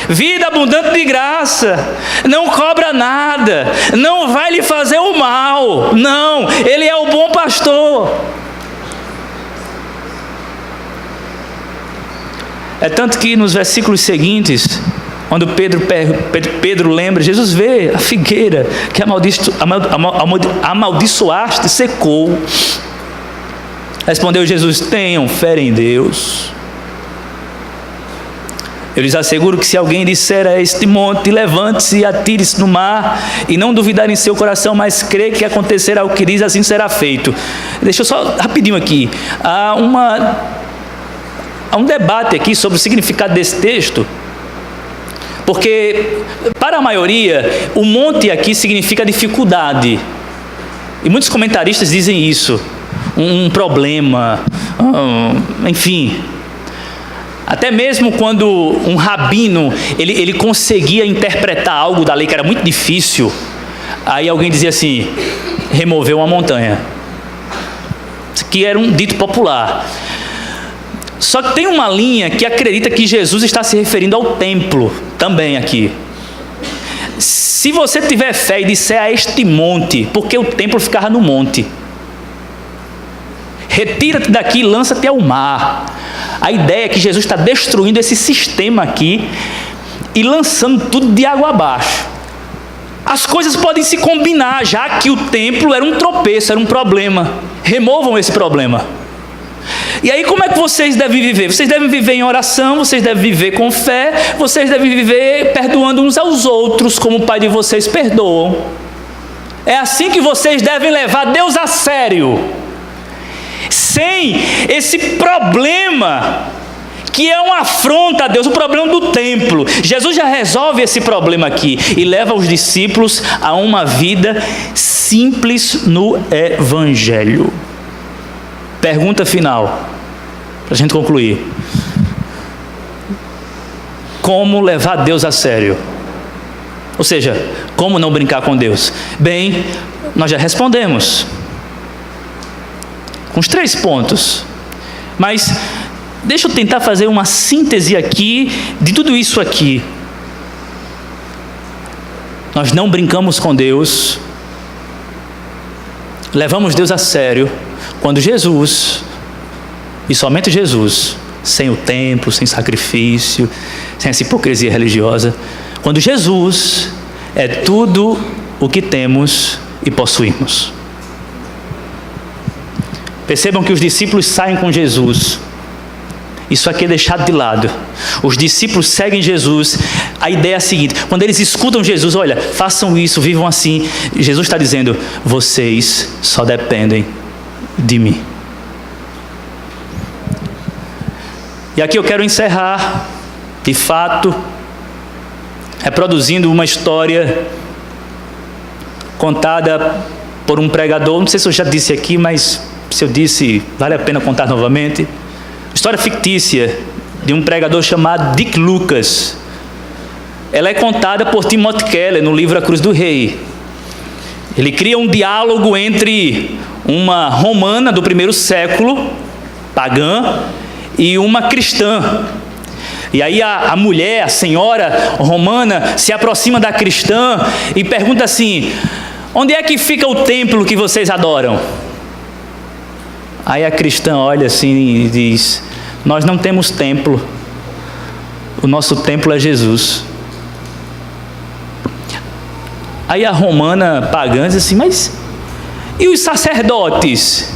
vida abundante de graça, não cobra nada, não vai lhe fazer o mal, não, Ele é o bom pastor. É tanto que nos versículos seguintes, quando Pedro lembra, Jesus vê a figueira que amaldiçoaste, secou. Respondeu Jesus: tenham fé em Deus. Eu lhes asseguro que se alguém disser a este monte, levante-se e atire-se no mar, e não duvidar em seu coração, mas crer que acontecerá o que diz, assim será feito. Deixa eu só rapidinho aqui. Há um debate aqui sobre o significado desse texto. Porque, para a maioria, o monte aqui significa dificuldade. E muitos comentaristas dizem isso. Um problema, enfim. Até mesmo quando um rabino, ele conseguia interpretar algo da lei que era muito difícil, aí alguém dizia assim: removeu uma montanha. Isso aqui era um dito popular. Só que tem uma linha que acredita que Jesus está se referindo ao templo também aqui. Se você tiver fé e disser a este monte, porque o templo ficava no monte, retira-te daqui e lança-te ao mar. A ideia é que Jesus está destruindo esse sistema aqui e lançando tudo de água abaixo. As coisas podem se combinar, já que o templo era um tropeço, era um problema. Removam esse problema. E aí como é que vocês devem viver? Vocês devem viver em oração, vocês devem viver com fé, vocês devem viver perdoando uns aos outros, como o Pai de vocês perdoam. É assim que vocês devem levar Deus a sério. Sem esse problema, que é uma afronta a Deus, o problema do templo. Jesus já resolve esse problema aqui e leva os discípulos a uma vida simples no Evangelho. Pergunta final, para a gente concluir: como levar Deus a sério? Ou seja, como não brincar com Deus? Bem, nós já respondemos com os 3 pontos, mas deixa eu tentar fazer uma síntese aqui de tudo isso aqui. Nós não brincamos com Deus, levamos Deus a sério quando Jesus, e somente Jesus, sem o templo, sem sacrifício, sem essa hipocrisia religiosa, quando Jesus é tudo o que temos e possuímos. Percebam que os discípulos saem com Jesus. Isso aqui é deixado de lado. Os discípulos seguem Jesus. A ideia é a seguinte: quando eles escutam Jesus, olha, façam isso, vivam assim. Jesus está dizendo: vocês só dependem de mim. E aqui eu quero encerrar, de fato, reproduzindo uma história contada por um pregador. Não sei se eu já disse aqui, mas se eu disse, vale a pena contar novamente. História fictícia de um pregador chamado Dick Lucas. Ela é contada por Timothy Keller no livro A Cruz do Rei. Ele cria um diálogo entre uma romana do 1º século, pagã, e uma cristã. E aí a mulher, a senhora romana, se aproxima da cristã e pergunta assim: Onde é que fica o templo que vocês adoram? Aí a cristã olha assim e diz: nós não temos templo. O nosso templo é Jesus. Aí a romana pagã diz assim: mas e os sacerdotes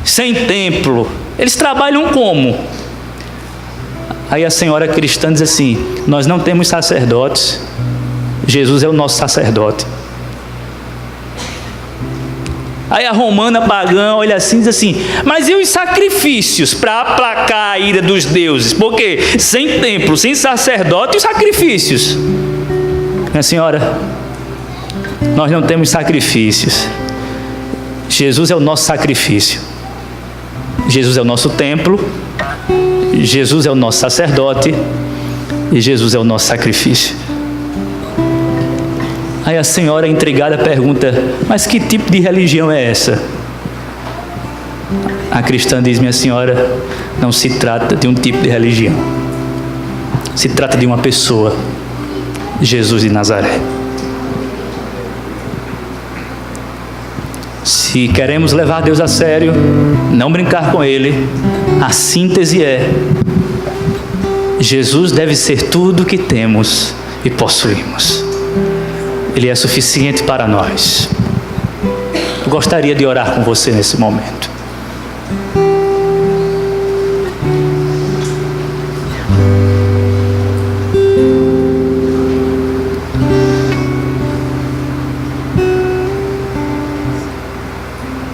sem templo? Eles trabalham como? Aí a senhora cristã diz assim: nós não temos sacerdotes. Jesus é o nosso sacerdote. Aí a romana pagã olha assim e diz assim: mas e os sacrifícios para aplacar a ira dos deuses? Porque sem templo, sem sacerdote, os sacrifícios? Minha senhora, nós não temos sacrifícios. Jesus é o nosso sacrifício. Jesus é o nosso templo. Jesus é o nosso sacerdote. E Jesus é o nosso sacrifício. Aí a senhora intrigada pergunta: mas que tipo de religião é essa? A cristã diz: minha senhora, não se trata de um tipo de religião. Se trata de uma pessoa, Jesus de Nazaré. Se queremos levar Deus a sério, não brincar com Ele, a síntese é: Jesus deve ser tudo o que temos e possuímos. Ele é suficiente para nós. Eu gostaria de orar com você nesse momento.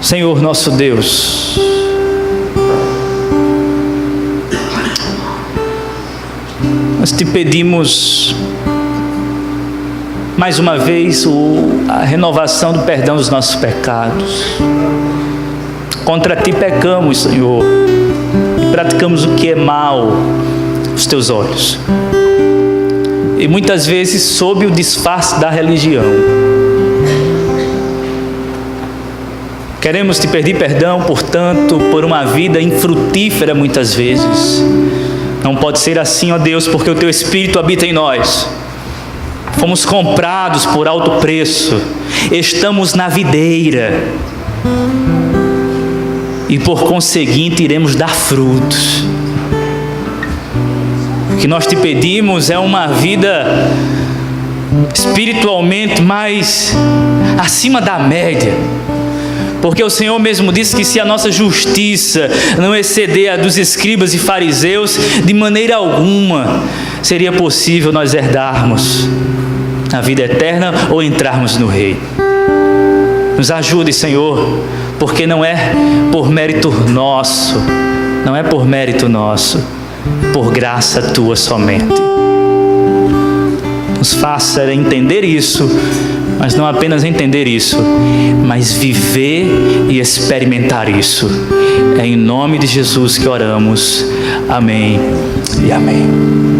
Senhor nosso Deus, nós te pedimos mais uma vez a renovação do perdão dos nossos pecados. Contra ti pecamos, Senhor, e praticamos o que é mal aos teus olhos, e muitas vezes sob o disfarce da religião. Queremos te pedir perdão, portanto, por uma vida infrutífera muitas vezes. Não pode ser assim, ó Deus, porque o teu Espírito habita em nós. Fomos comprados por alto preço. Estamos na videira. E por conseguinte iremos dar frutos. O que nós te pedimos é uma vida espiritualmente mais acima da média. Porque o Senhor mesmo disse que se a nossa justiça não exceder a dos escribas e fariseus, de maneira alguma seria possível nós herdarmos a vida eterna ou entrarmos no reino. Nos ajude, Senhor, porque não é por mérito nosso, não é por mérito nosso, por graça tua somente. Nos faça entender isso, mas não apenas entender isso, mas viver e experimentar isso. É em nome de Jesus que oramos. Amém e amém.